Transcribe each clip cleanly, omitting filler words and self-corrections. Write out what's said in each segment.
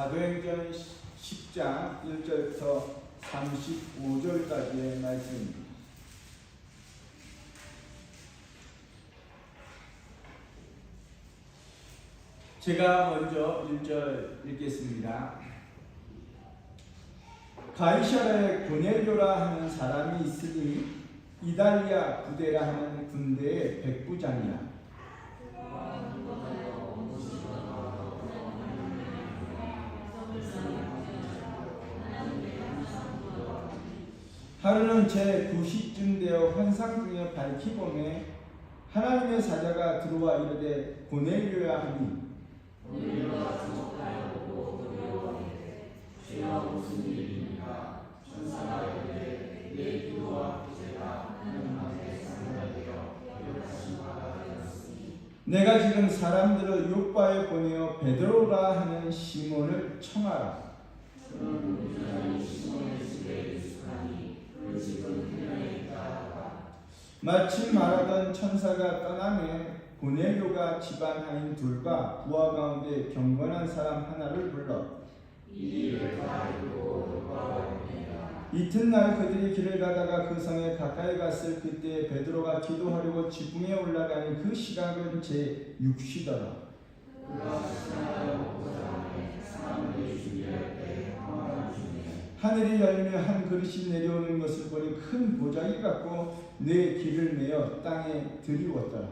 사도행전 10장 1절부터 35절까지의 말씀입니다. 제가 먼저 1절 읽겠습니다. 가이사랴에 고넬료라 하는 사람이 있으니 이달리아 부대라 하는 군대의 백부장이라. 하루는 제 9시쯤 되어 환상 중에 밝히 보매 하나님의 사자가 들어와 이르되 고넬료야 하니 고넬료가 주목하여 보고 두려워하되 주여 무슨 일입니까? 천사가 이르되 내 기도와 구제가 하나님 앞에 상달되어 기억하신 바가 되었으니 내가 지금 사람들을 요바에 보내어 베드로라 하는 시몬을 청하라. 그는 운전하는 시몬의 집에 익숙하니 그 집은 그녀에 있다. 마침 말하던 천사가 떠나매 고넬료가 집안 하인 둘과 부하 가운데 경건한 사람 하나를 불러 이 일을 다 이루고 돌아와 보내라. 이튿날 그들이 길을 가다가 그 성에 가까이 갔을 그때 베드로가 기도하려고 지붕에 올라가는 그 시각은 제 6시더라. 그가 지나가려 먹고자 하매 사람들이 준비할 때 황홀한 중에 하늘이 열리며 한 그릇이 내려오는 것을 보니 큰 보자기 같고 네 길을 메어 땅에 들이웠더라.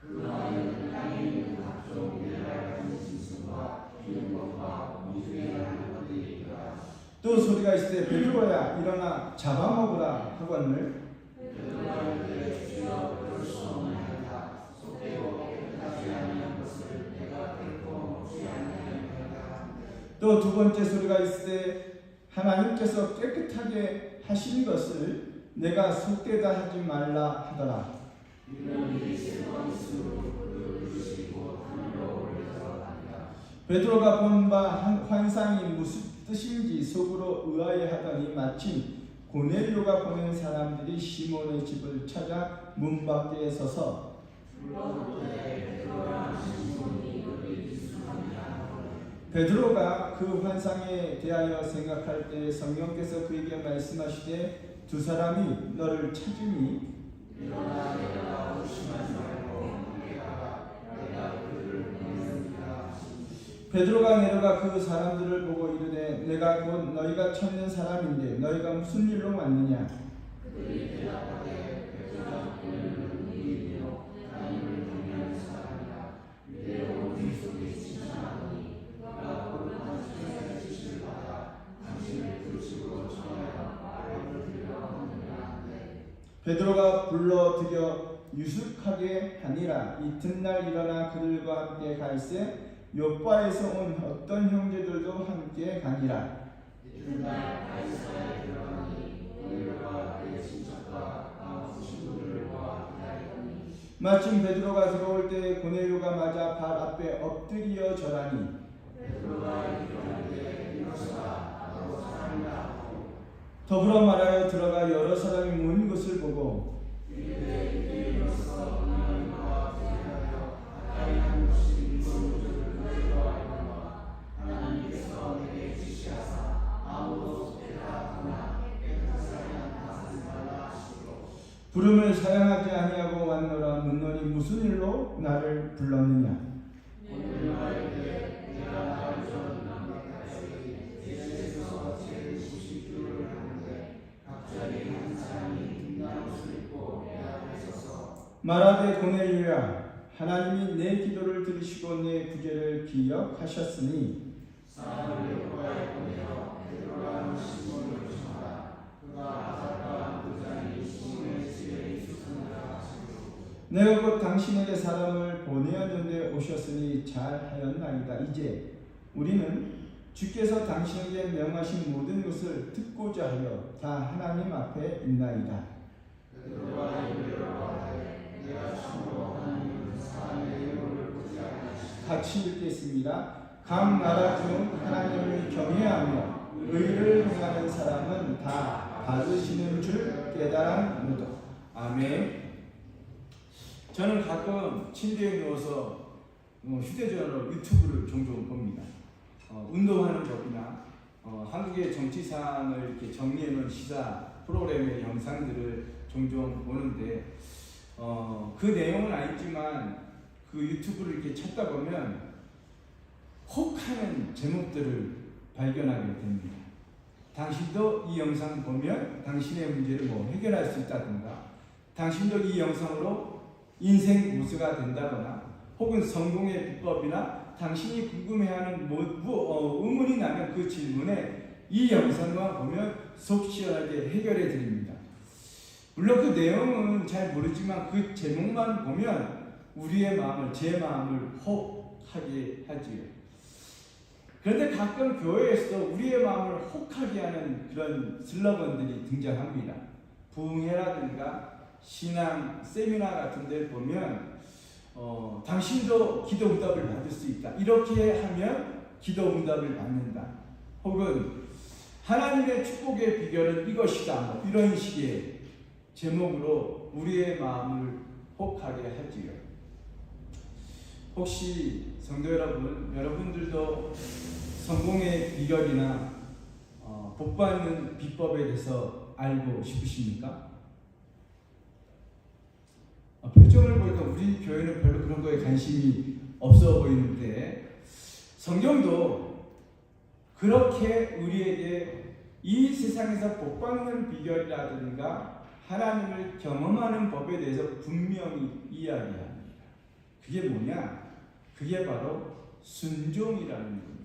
그 안에는 땅에 있는 각종 밀랄 같은 짐승과 기는 것과 우주에 나는 것들이 있더라. 또 소리가 있을 때 베드로야 일어나 잡아먹으라 하거늘 베드로가 이르되 주여 그럴 수 없나이다. 속되고 깨끗하지 아니한 것을 내가 결코 먹지 아니하리이다. 또 두 번째 소리가 있을 때 하나님께서 깨끗하게 하신 것을 내가 속되다 하지 말라 하더라. 이런 일이 세 번 있으므로 그 그릇이 곧 하늘로 올려서 간다. 베드로가 본 바 환상이 무슨 뜻인지 속으로 의아해하더니 마침 고넬료가 보낸 사람들이 시몬의 집을 찾아 문 밖에 서서 불러보되 베드로야 시몬이 너를 기술하냐. 베드로가 그 환상에 대하여 생각할 때 성령께서 그에게 말씀하시되 두 사람이 너를 찾으니 일어나 내가 의심하지 말고 함께 가라. 내가 그들을 보냈습니다. 베드로가 내려가 그 사람들을 보고 이르되 내가 곧 너희가 찾는 사람인데 너희가 무슨 일로 왔느냐. 그들이 대답하되 백부장 고넬료는 누구이며 하나님을 경외하는 사람이라. 유대로 우리 속에 칭찬하더니 그가 거룩한 천사의 지시를 받아 당신을 그 집으로 청하여 말을 들려 하느냐 하되 베드로가 불러들여 유숙하게 하니라. 이튿날 일어나 그들과 함께 갈새 요바에서 온 어떤 형제들도 함께 가니라. 이튿날 가이사랴에 들어가니 고넬료가 그의 친척과 가까운 친구들을 모아 기다리더니 마침 베드로가 들어올 때 고넬료가 맞아 발 앞에 엎드려 절하니 베드로가 일어나되 일어서라 나도 사람이라 하고 더불어 말하여 들어가 여러 사람이 모인 것을 보고 이르되 이들이 일어서 하나님과 대하여 가까이 한 것이 이거를 그들과 알거니와 하나님께서 내게 지시하사 아무도 속되다 하나 깨끗하지 않다 하지 말라 하시고 부름을 사양하지 아니하고 왔노라. 묻노니 무슨 일로 나를 불렀느냐. 고넬료가 이르되 내가 나를 전 남각까지 제 집에서 제 90주를 하는데 갑자기 한 사람이 빛난 옷을 입고 내 앞에 서서 말하되 고넬료야 하나님이 내 기도를 들으시고 내 구제를 기억하셨으니 사람을 요바에 보내어 베드로라는 시몬을 청하라. 그가 아삭과 부장이 시몬의 집에 있었느니라 하시고 내가 곧 당신에게 사람을 보내었는데 오셨으니 잘하였나이다. 이제 우리는 주께서 당신에게 명하신 모든 것을 듣고자 하여 다 하나님 앞에 있나이다. 베드로가 이르되 내가 참으로 하나님은 사람의 의로를 보지 아니하시나니 같이 읽겠습니다. 각 나라 중 하나님을 경외하며 의를 행하는 사람은 다 받으시는 줄 깨달았노라. 아멘. 저는 가끔 침대에 누워서 휴대전화로 유튜브를 종종 봅니다. 운동하는 법이나 한국의 정치 사항을 이렇게 정리해 놓은 시사 프로그램의 영상들을 종종 보는데 그 내용은 아니지만 그 유튜브를 이렇게 찾다 보면 혹하는 제목들을 발견하게 됩니다. 당신도 이 영상 보면 당신의 문제를 해결할 수 있다든가, 당신도 이 영상으로 인생 고수가 된다거나, 혹은 성공의 비법이나 당신이 궁금해하는 의문이 나는 그 질문에 이 영상만 보면 속 시원하게 해결해 드립니다. 물론 그 내용은 잘 모르지만 그 제목만 보면 우리의 마음을, 제 마음을 혹하게 하지요. 그런데 가끔 교회에서 우리의 마음을 혹하게 하는 그런 슬로건들이 등장합니다. 부흥회라든가 신앙 세미나 같은 데 보면 당신도 기도 응답을 받을 수 있다. 이렇게 하면 기도 응답을 받는다. 혹은 하나님의 축복의 비결은 이것이다. 이런 식의 제목으로 우리의 마음을 혹하게 하지요. 혹시 성도 여러분, 여러분들도 성공의 비결이나 복받는 비법에 대해서 알고 싶으십니까? 표정을 보니까 우리 교회는 별로 그런 거에 관심이 없어 보이는데, 성경도 그렇게 우리에게 이 세상에서 복받는 비결이라든가 하나님을 경험하는 법에 대해서 분명히 이야기합니다. 그게 뭐냐? 그게 바로 순종이라는 겁니다.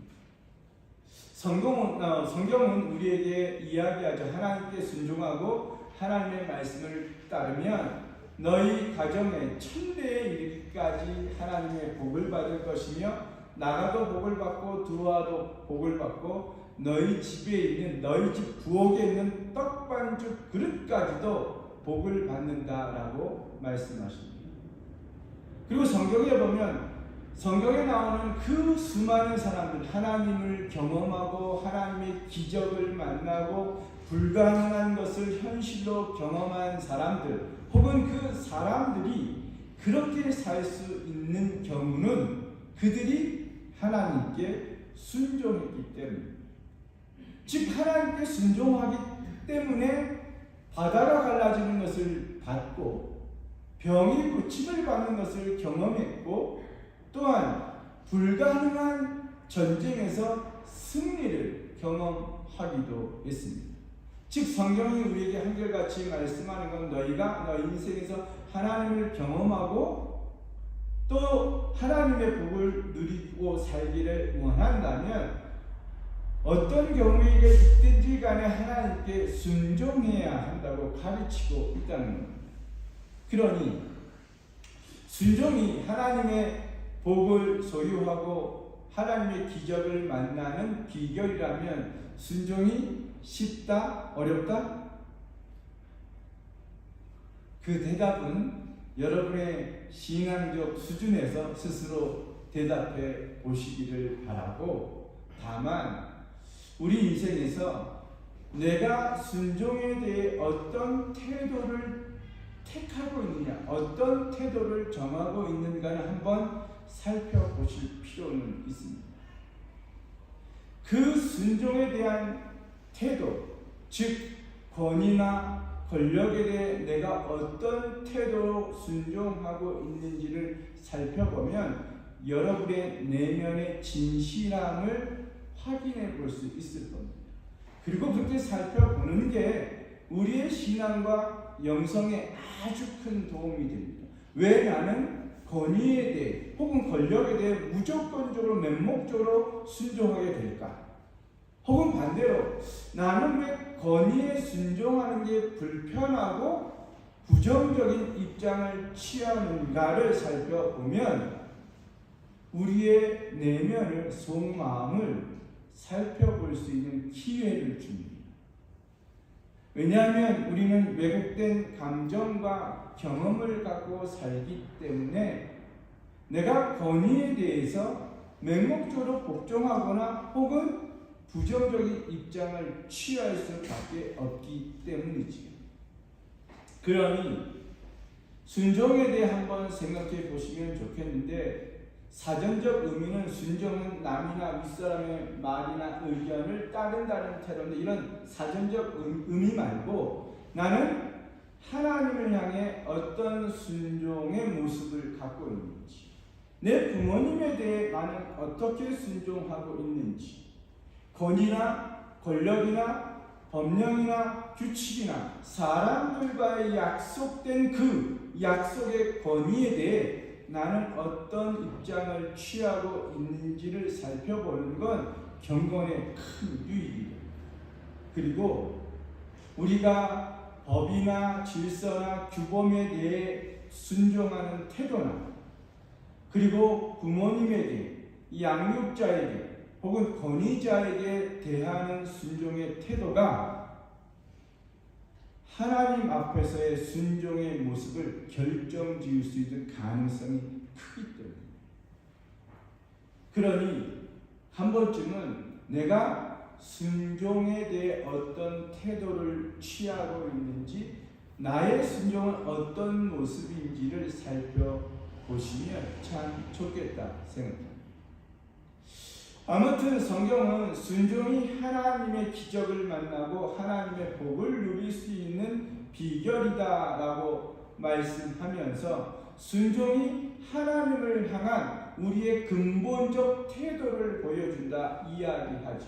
성경은 우리에게 이야기하죠. 하나님께 순종하고 하나님의 말씀을 따르면 너희 가정에 천대에 이르기까지 하나님의 복을 받을 것이며 나가도 복을 받고 들어와도 복을 받고 너희 집에 있는, 너희 집 부엌에 있는 떡반죽 그릇까지도 복을 받는다라고 말씀하십니다. 그리고 성경에 보면, 성경에 나오는 그 수많은 사람들, 하나님을 경험하고 하나님의 기적을 만나고 불가능한 것을 현실로 경험한 사람들, 혹은 그 사람들이 그렇게 살 수 있는 경우는 그들이 하나님께 순종했기 때문입니다. 즉 하나님께 순종하기 때문에 바다가 갈라지는 것을 봤고 병이 고침을 받는 것을 경험했고, 또한 불가능한 전쟁에서 승리를 경험하기도 했습니다. 즉 성경이 우리에게 한결같이 말씀하는 건, 너희가 너희 인생에서 하나님을 경험하고 또 하나님의 복을 누리고 살기를 원한다면 어떤 경우에 있든지 간에 하나님께 순종해야 한다고 가르치고 있다는 겁니다. 그러니 순종이 하나님의 복을 소유하고 하나님의 기적을 만나는 비결이라면 순종이 쉽다? 어렵다? 그 대답은 여러분의 신앙적 수준에서 스스로 대답해 보시기를 바라고, 다만 우리 인생에서 내가 순종에 대해 어떤 태도를 택하고 있느냐, 어떤 태도를 정하고 있는가를 한번 살펴보실 필요는 있습니다. 그 순종에 대한 태도, 즉 권위나 권력에 대해 내가 어떤 태도로 순종하고 있는지를 살펴보면 여러분의 내면의 진실함을 확인해 볼 수 있을 겁니다. 그리고 그렇게 살펴보는 게 우리의 신앙과 영성에 아주 큰 도움이 됩니다. 왜 나는 권위에 대해 혹은 권력에 대해 무조건적으로 맹목적으로 순종하게 될까? 혹은 반대로 나는 왜 권위에 순종하는 게 불편하고 부정적인 입장을 취하는가를 살펴보면 우리의 내면을, 속마음을 살펴볼 수 있는 기회를 줍니다. 왜냐하면 우리는 왜곡된 감정과 경험을 갖고 살기 때문에 내가 권위에 대해서 맹목적으로 복종하거나 혹은 부정적인 입장을 취할 수밖에 없기 때문이지요. 그러니 순종에 대해 한번 생각해 보시면 좋겠는데, 사전적 의미는 순종은 남이나 윗사람의 말이나 의견을 따른다는 태도인데, 이런 사전적 의미 말고 나는 하나님을 향해 어떤 순종의 모습을 갖고 있는지, 내 부모님에 대해 나는 어떻게 순종하고 있는지, 권위나 권력이나 법령이나 규칙이나 사람들과의 약속된 그 약속의 권위에 대해 나는 어떤 입장을 취하고 있는지를 살펴보는 건 경건의 큰 유익이다. 그리고 우리가 법이나 질서나 규범에 대해 순종하는 태도나, 그리고 부모님에 대해, 양육자에게 혹은 권위자에게 대하는 순종의 태도가 하나님 앞에서의 순종의 모습을 결정지을 수 있는 가능성이 크기 때문입니다. 그러니 한 번쯤은 내가 순종에 대해 어떤 태도를 취하고 있는지, 나의 순종은 어떤 모습인지를 살펴보시면 참 좋겠다 생각합니다. 아무튼 성경은 순종이 하나님의 기적을 만나고 하나님의 복을 누릴 수 있는 비결이다 라고 말씀하면서 순종이 하나님을 향한 우리의 근본적 태도를 보여준다 이야기하죠.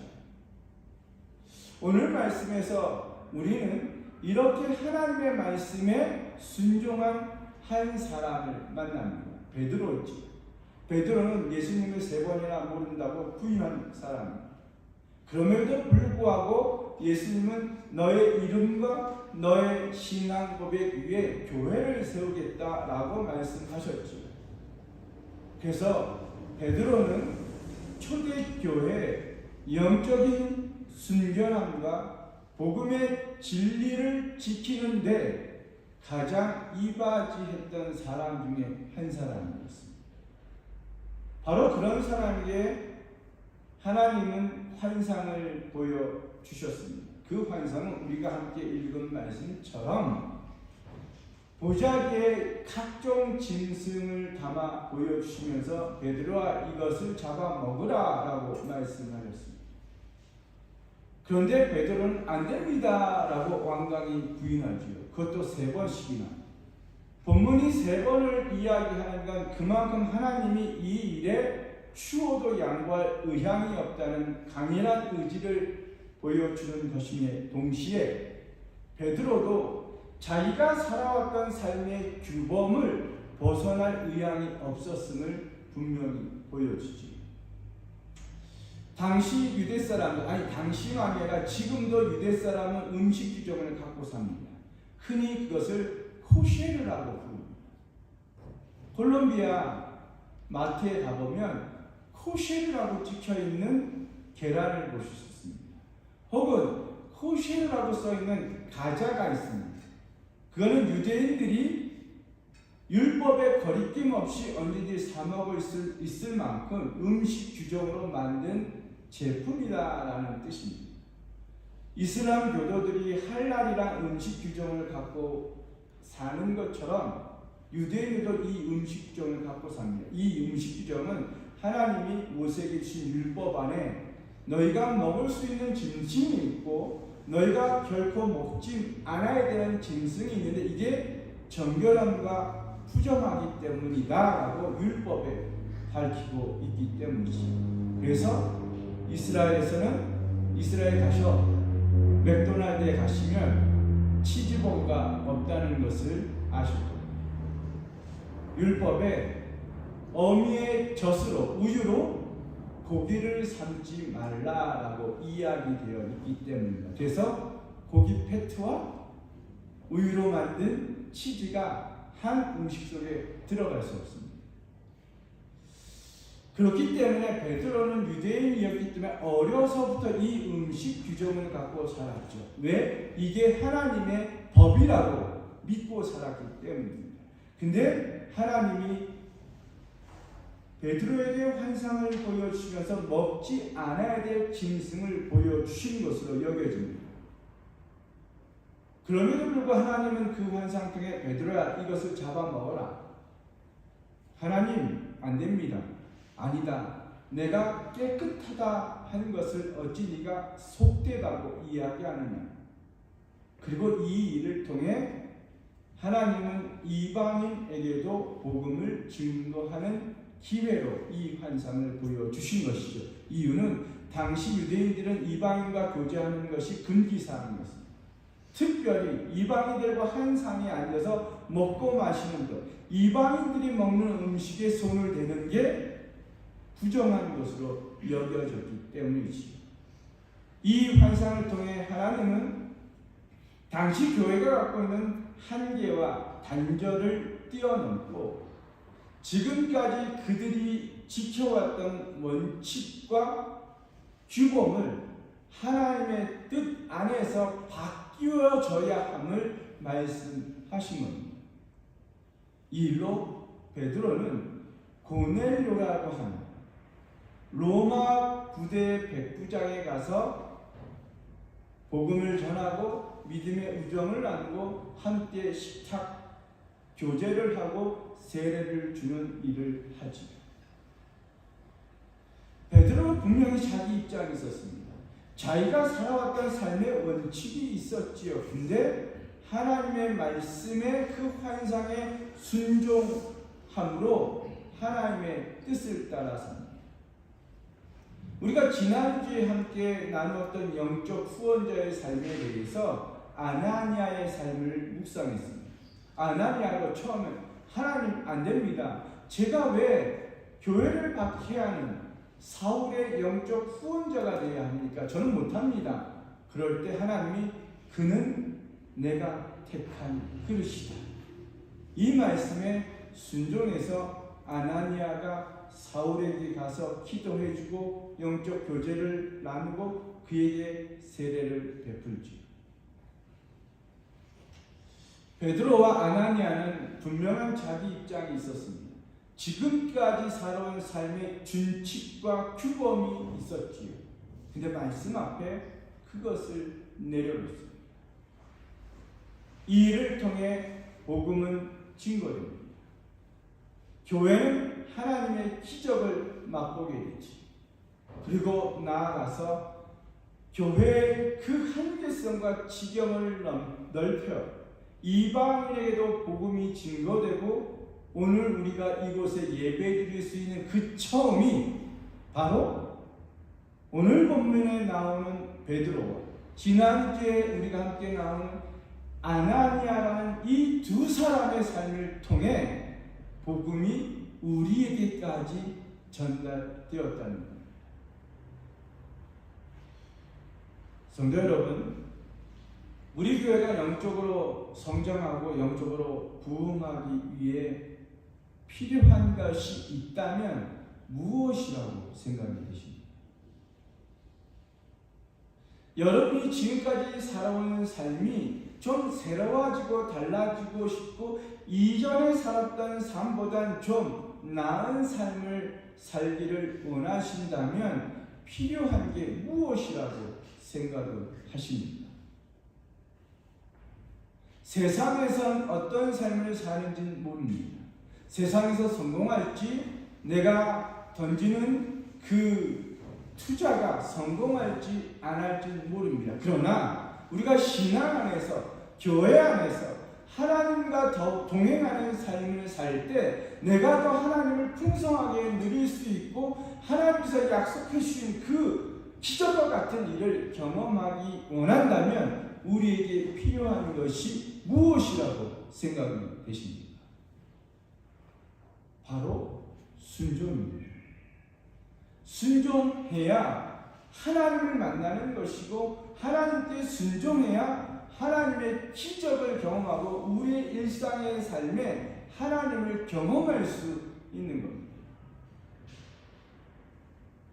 오늘 말씀에서 우리는 이렇게 하나님의 말씀에 순종한 한 사람을 만납니다. 베드로죠. 베드로는 예수님을 3번이나 모른다고 부인한 사람입니다. 그럼에도 불구하고 예수님은 너의 이름과 너의 신앙 고백 위에 교회를 세우겠다라고 말씀하셨죠. 그래서 베드로는 초대교회의 영적인 순결함과 복음의 진리를 지키는데 가장 이바지했던 사람 중에 한 사람이었습니다. 바로 그런 사람에게 하나님은 환상을 보여주셨습니다. 그 환상은 우리가 함께 읽은 말씀처럼 보자기에 각종 짐승을 담아 보여주시면서 베드로와 이것을 잡아 먹으라 라고 말씀하셨습니다. 그런데 베드로는 안 됩니다 라고 완강히 부인하지요. 그것도 3번씩이나. 본문이 3번을 이야기하는 건 그만큼 하나님이 이 일에 추호도 양보할 의향이 없다는 강인한 의지를 보여주는 것이며, 동시에 베드로도 자기가 살아왔던 삶의 규범을 벗어날 의향이 없었음을 분명히 보여주지. 당시 유대 사람들, 당시만 아니라 지금도 유대 사람은 음식 규정을 갖고 삽니다. 흔히 그것을 코쉐르라고 부릅니다. 콜롬비아 마트에 가보면 코쉐르라고 찍혀있는 계란을 보실 수 있습니다. 혹은 코쉐르라고 써있는 과자가 있습니다. 그거는 유대인들이 율법에 거리낌 없이 언제든지 사 먹을 수 있을 만큼 음식 규정으로 만든 제품이다라는 뜻입니다. 이슬람 교도들이 할랄이란 음식 규정을 갖고 사는 것처럼 유대인들도 이 음식 규정을 갖고 삽니다. 이 음식 규정은 하나님이 모세에게 주신 율법 안에 너희가 먹을 수 있는 짐승이 있고 너희가 결코 먹지 않아야 되는 짐승이 있는데 이게 정결함과 부정하기 때문이다 라고 율법에 밝히고 있기 때문이죠. 그래서 이스라엘에서는 이스라엘 가셔 맥도날드에 가시면 치즈버거가 없다는 것을 아실 겁니다. 율법에 어미의 젖으로, 우유로 고기를 삶지 말라라고 이야기되어 있기 때문입니다. 그래서 고기 패트와 우유로 만든 치즈가 한 음식 속에 들어갈 수 없습니다. 그렇기 때문에 베드로는 유대인이었기 때문에 어려서부터 이 음식 규정을 갖고 살았죠. 왜? 이게 하나님의 법이라고 믿고 살았기 때문입니다. 근데 하나님이 베드로에게 환상을 보여주시면서 먹지 않아야 될 짐승을 보여주신 것으로 여겨집니다. 그럼에도 불구하고 하나님은 그 환상 통해 베드로야 이것을 잡아먹어라. 하나님 안 됩니다. 아니다. 내가 깨끗하다 하는 것을 어찌 네가 속되다고 이야기하느냐. 그리고 이 일을 통해 하나님은 이방인에게도 복음을 증거하는 기회로 이 환상을 보여주신 것이죠. 이유는 당시 유대인들은 이방인과 교제하는 것이 금기사항이었습니다. 특별히 이방인들과 한 상에 앉아서 먹고 마시는 것, 이방인들이 먹는 음식에 손을 대는 게 부정한 것으로 여겨졌기 때문이지. 이 환상을 통해 하나님은 당시 교회가 갖고 있는 한계와 단절을 뛰어넘고 지금까지 그들이 지켜왔던 원칙과 규범을 하나님의 뜻 안에서 바뀌어져야 함을 말씀하신 겁니다. 이 일로 베드로는 고넬료라고 하는 로마 부대 백부장에 가서 복음을 전하고 믿음의 우정을 나누고 함께 식탁 교제를 하고 세례를 주는 일을 하지. 베드로는 분명히 자기 입장이 있었습니다. 자기가 살아왔던 삶의 원칙이 있었지요. 근데 하나님의 말씀에 그 환상에 순종함으로 하나님의 뜻을 따라서 우리가 지난주에 함께 나누었던 영적 후원자의 삶에 대해서 아나니아의 삶을 묵상했습니다. 아나니아도 처음에 하나님 안 됩니다. 제가 왜 교회를 박해하는 사울의 영적 후원자가 되어야 합니까? 저는 못합니다. 그럴 때 하나님이 그는 내가 택한 그릇이다. 이 말씀에 순종해서 아나니아가 사울에게 가서 기도해주고 영적 교제를 나누고 그에게 세례를 베풀지. 베드로와 아나니아는 분명한 자기 입장이 있었습니다. 지금까지 살아온 삶의 준칙과 규범이 있었지요. 근데 말씀 앞에 그것을 내려놓습니다. 이 일을 통해 복음은 증거됩니다. 교회는 하나님의 기적을 맛보게 되지. 그리고 나아가서 교회의 그 한계성과 지경을 넓혀 이방인에게도 복음이 증거되고 오늘 우리가 이곳에 예배드릴 수 있는 그 처음이 바로 오늘 본문에 나오는 베드로와 지난주에 우리가 함께 나오는 아나니아라는 이 두 사람의 삶을 통해 복음이 우리에게까지 전달되었다는 것. 성도 여러분, 우리 교회가 영적으로 성장하고 영적으로 부흥하기 위해 필요한 것이 있다면 무엇이라고 생각이 되십니까? 여러분이 지금까지 살아오는 삶이 좀 새로워지고 달라지고 싶고 이전에 살았던 삶보단 좀 나은 삶을 살기를 원하신다면 필요한 게 무엇이라고 생각을 하십니까? 세상에선 어떤 삶을 사는지는 모릅니다. 세상에서 성공할지 내가 던지는 그 투자가 성공할지 안 할지는 모릅니다. 그러나 우리가 신앙 안에서 교회 안에서 하나님과 더 동행하는 삶을 살 때 내가 더 하나님을 풍성하게 누릴 수 있고 하나님께서 약속해 주신 그 기적과 같은 일을 경험하기 원한다면 우리에게 필요한 것이 무엇이라고 생각이 되십니까? 바로 순종입니다. 순종해야 하나님을 만나는 것이고 하나님께 순종해야 하나님의 기적을 경험하고 우리의 일상의 삶에 하나님을 경험할 수 있는 겁니다.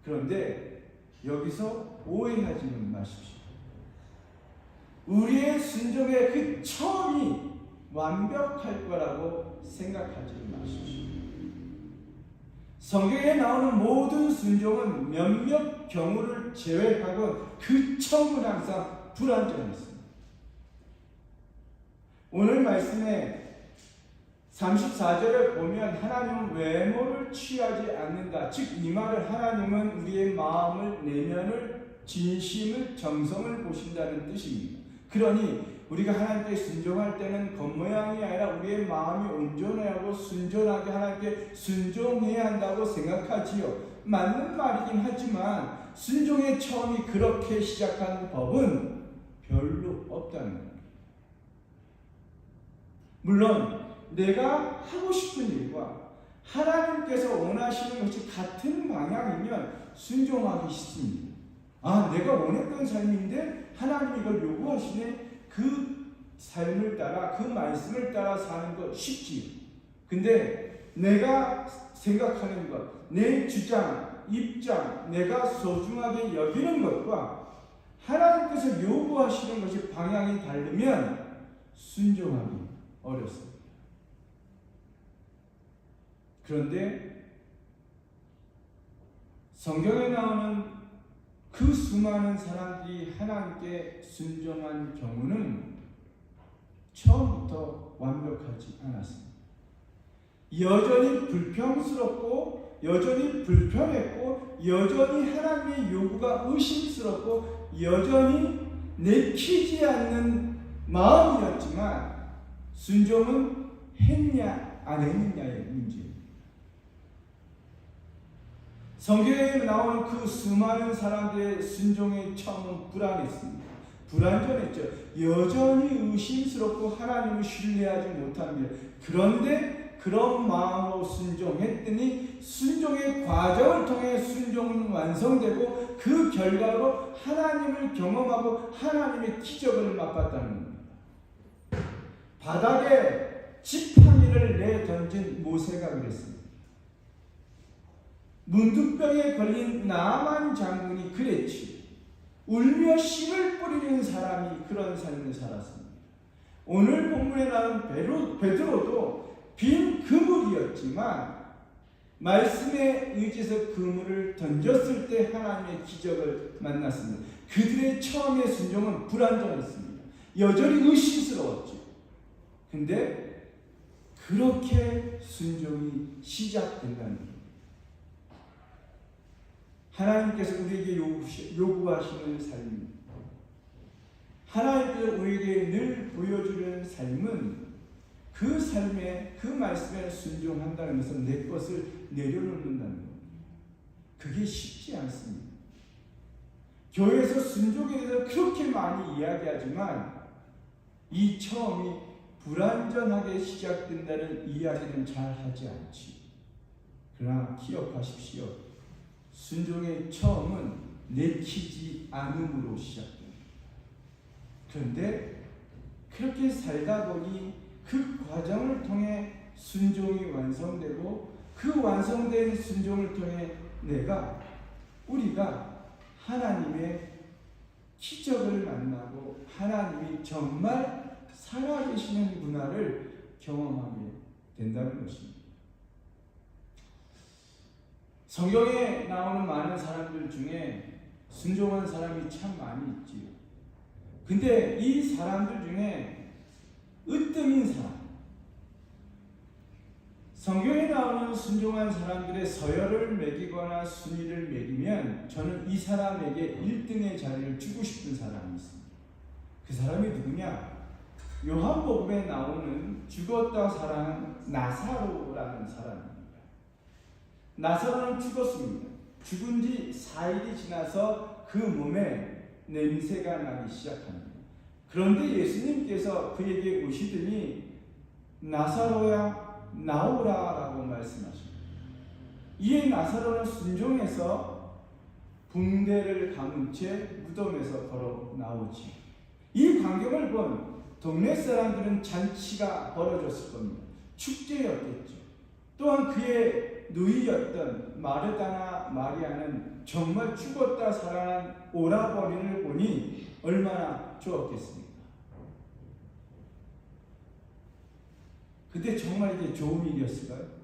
그런데 여기서 오해하지는 마십시오. 우리의 순종의 그 처음이 완벽할 거라고 생각하지 마십시오. 성경에 나오는 모든 순종은 몇몇 경우를 제외하고 그 처음은 항상 불완전했습니다. 오늘 말씀에 34절에 보면 하나님은 외모를 취하지 않는다. 즉 이 말을 하나님은 우리의 마음을, 내면을, 진심을, 정성을 보신다는 뜻입니다. 그러니 우리가 하나님께 순종할 때는 겉모양이 아니라 우리의 마음이 온전하고 순전하게 하나님께 순종해야 한다고 생각하지요. 맞는 말이긴 하지만 순종의 처음이 그렇게 시작한 법은 별로 없다는 겁니다. 물론 내가 하고 싶은 일과 하나님께서 원하시는 것이 같은 방향이면 순종하기 쉽습니다. 내가 원했던 삶인데 하나님이 이걸 요구하시네. 그 삶을 따라, 그 말씀을 따라 사는 것 쉽지요. 근데 내가 생각하는 것, 내 주장, 입장, 내가 소중하게 여기는 것과 하나님께서 요구하시는 것이 방향이 다르면 순종하기 어렵습니다. 그런데 성경에 나오는 그 수많은 사람들이 하나님께 순종한 경우는 처음부터 완벽하지 않았습니다. 여전히 불평스럽고 여전히 불편했고 여전히 하나님의 요구가 의심스럽고 여전히 내키지 않는 마음이었지만 순종은 했냐 안 했느냐의 문제입니다. 성경에 나오는 그 수많은 사람들의 순종의 처음은 불안했습니다. 불완전했죠. 여전히 의심스럽고 하나님을 신뢰하지 못합니다. 그런데 그런 마음으로 순종했더니 순종의 과정을 통해 순종은 완성되고 그 결과로 하나님을 경험하고 하나님의 기적을 맛봤다는 겁니다. 바닥에 지팡이를 내던진 모세가 그랬습니다. 문둥병에 걸린 나만 장군이 그랬지. 울며 씨를 뿌리는 사람이 그런 삶을 살았습니다. 오늘 본문에 나온 베드로도 빈 그물이었지만 말씀에 의지해서 그물을 던졌을 때 하나님의 기적을 만났습니다. 그들의 처음의 순종은 불완전했습니다. 여전히 의심스러웠죠. 근데 그렇게 순종이 시작된다는 거예요. 하나님께서 우리에게 요구하시는 삶, 하나님께서 우리에게 늘 보여주는 삶은 그 삶에, 그 말씀에 순종한다는 것은 내 것을 내려놓는다는 겁니다. 그게 쉽지 않습니다. 교회에서 순종에 대해서 그렇게 많이 이야기하지만 이 처음이 불완전하게 시작된다는 이야기는 잘 하지 않지. 그러나 기억하십시오. 순종의 처음은 내키지 않음으로 시작됩니다. 그런데 그렇게 살다 보니 그 과정을 통해 순종이 완성되고 그 완성된 순종을 통해 우리가 하나님의 기적을 만나고 하나님이 정말 살아계시는 문화를 경험하게 된다는 것입니다. 성경에 나오는 많은 사람들 중에 순종한 사람이 참 많이 있지요. 근데 이 사람들 중에 으뜸인 사람, 성경에 나오는 순종한 사람들의 서열을 매기거나 순위를 매기면 저는 이 사람에게 1등의 자리를 주고 싶은 사람이 있습니다. 그 사람이 누구냐? 요한복음에 나오는 죽었다 살아난 나사로라는 사람입니다. 나사로는 죽었습니다. 죽은 지 4일이 지나서 그 몸에 냄새가 나기 시작합니다. 그런데 예수님께서 그에게 오시더니 나사로야 나오라라고 말씀하십니다. 이에 나사로는 순종해서 붕대를 감은 채 무덤에서 걸어 나오지. 이 광경을 본 동네 사람들은 잔치가 벌어졌을 겁니다. 축제였겠죠. 또한 그의 누이였던 마르다나 마리아는 정말 죽었다 살아난 오라버니를 보니 얼마나 좋았겠습니까? 근데 정말 이게 좋은 일이었을까요?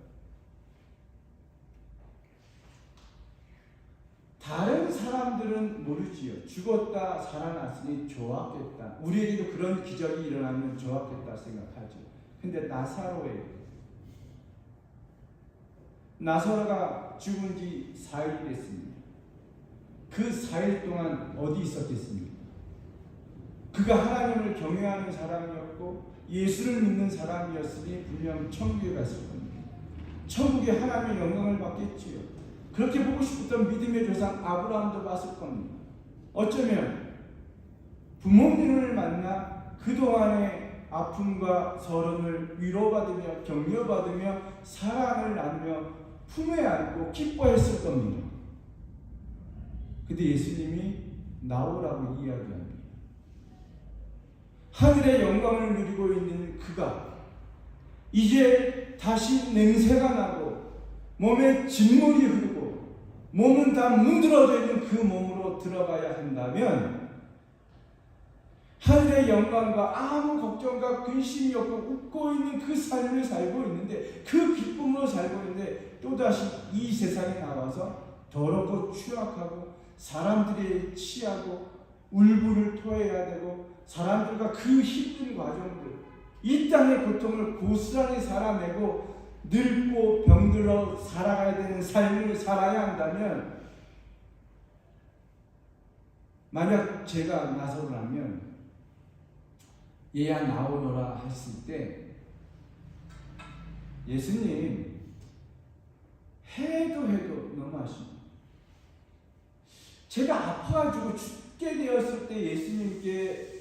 다른 사람들은 모르지요. 죽었다 살아났으니 좋았겠다. 우리에게도 그런 기적이 일어나면 좋았겠다 생각하죠. 근데 나사로에게 나사로가 죽은 지 4일이 됐습니다. 그 4일 동안 어디 있었겠습니까? 그가 하나님을 경외하는 사람이었고 예수를 믿는 사람이었으니 분명 천국에 갔을 겁니다. 천국에 하나님의 영광을 받겠지요. 그렇게 보고 싶었던 믿음의 조상 아브라함도 봤을 겁니다. 어쩌면 부모님을 만나 그동안의 아픔과 서름을 위로받으며 격려받으며 사랑을 나누며 품에 안고 기뻐했을 겁니다. 근데 예수님이 나오라고 이야기합니다. 하늘의 영광을 누리고 있는 그가 이제 다시 냄새가 나고 몸에 진물이 흐르고 몸은 다 문드러져 있는 그 몸으로 들어가야 한다면 하늘의 영광과 아무 걱정과 근심이 없고 웃고 있는 그 삶을 살고 있는데 그 기쁨으로 살고 있는데 또다시 이 세상에 나와서 더럽고 추악하고 사람들이 취하고 울분을 토해야 되고 사람들과 그 힘든 과정들 이 땅의 고통을 고스란히 살아내고 늙고 병들어 살아가야 되는 삶을 살아야 한다면 만약 제가 나서라면 얘야 나오너라 했을 때 예수님 해도 너무하십니다. 제가 아파가지고 죽게 되었을 때 예수님께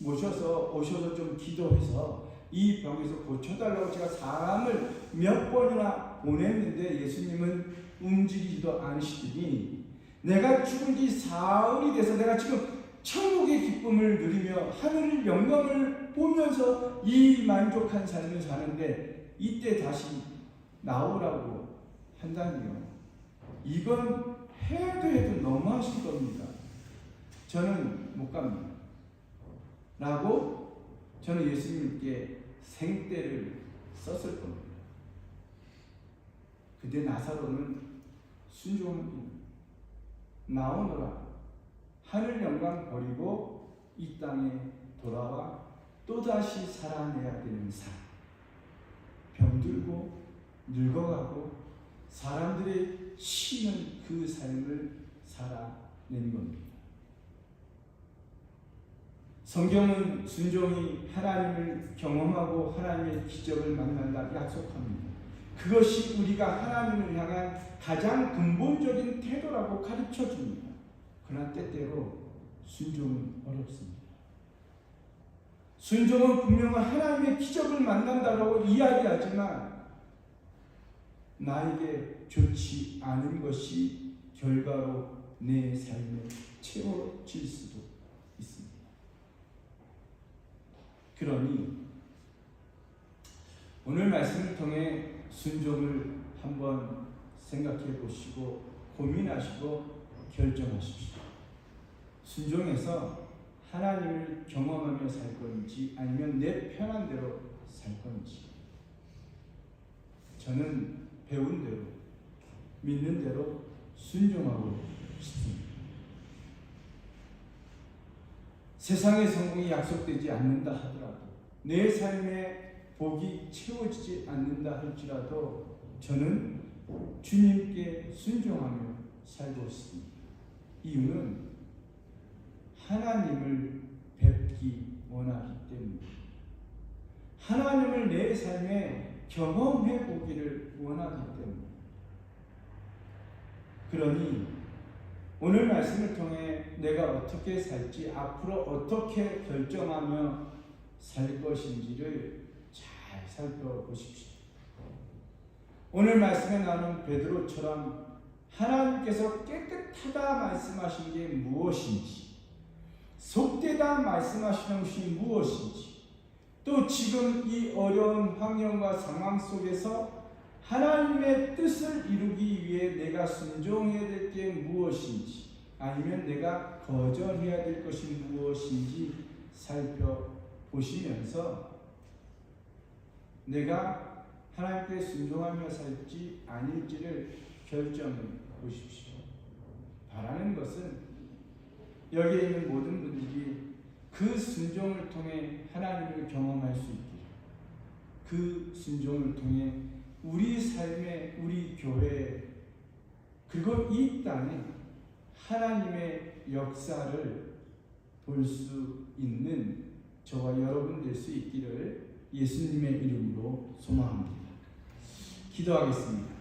오셔서 좀 기도해서 이 병에서 고쳐달라고 제가 사람을 몇 번이나 보냈는데 예수님은 움직이지도 않으시더니 내가 죽은 지 사흘이 돼서 내가 지금 천국의 기쁨을 누리며 하늘 영광을 보면서 이 만족한 삶을 사는데 이때 다시 나오라고 한다니요. 이건 해도 너무하신 겁니다. 저는 못 갑니다. 라고 저는 예수님께 생떼를 썼을 겁니다. 근데 나사로는 순종합니다. 나오너라. 하늘 영광 버리고 이 땅에 돌아와 또다시 살아내야 되는 삶. 병들고 늙어가고 사람들의 치는 그 삶을 살아낸 겁니다. 성경은 순종이 하나님을 경험하고 하나님의 기적을 만난다 약속합니다. 그것이 우리가 하나님을 향한 가장 근본적인 태도라고 가르쳐 줍니다. 그러나 때때로 순종은 어렵습니다. 순종은 분명 하나님의 기적을 만난다고 이야기하지만 나에게 좋지 않은 것이 결과로 내 삶에 채워질 수도 있습니다. 그러니 오늘 말씀을 통해 순종을 한번 생각해 보시고 고민하시고 결정하십시오. 순종해서 하나님을 경험하며 살 건지 아니면 내 편한 대로 살 건지. 저는 배운 대로 믿는 대로 순종하고 싶습니다. 세상의 성공이 약속되지 않는다 하더라도 내 삶에 복이 채워지지 않는다 할지라도 저는 주님께 순종하며 살고 있습니다. 이유는 하나님을 뵙기 원하기 때문입니다. 하나님을 내 삶에 경험해 보기를 원하기 때문입니다. 그러니 오늘 말씀을 통해 내가 어떻게 살지 앞으로 어떻게 결정하며 살 것인지를 잘 살펴보십시오. 오늘 말씀에 나오는 베드로처럼 하나님께서 깨끗하다 말씀하신 게 무엇인지, 속되다 말씀하시는 것이 무엇인지, 또 지금 이 어려운 환경과 상황 속에서 하나님의 뜻을 이루기 위해 내가 순종해야 될 게 무엇인지, 아니면 내가 거절해야 될 것이 무엇인지 살펴보시면서 내가 하나님께 순종하며 살지 아닐지를 결정해 보십시오. 바라는 것은 여기에 있는 모든 분들이 그 순종을 통해 하나님을 경험할 수 있기를, 그 순종을 통해 우리 삶에, 우리 교회, 그리고 이 땅에 하나님의 역사를 볼 수 있는 저와 여러분 될 수 있기를 예수님의 이름으로 소망합니다. 기도하겠습니다.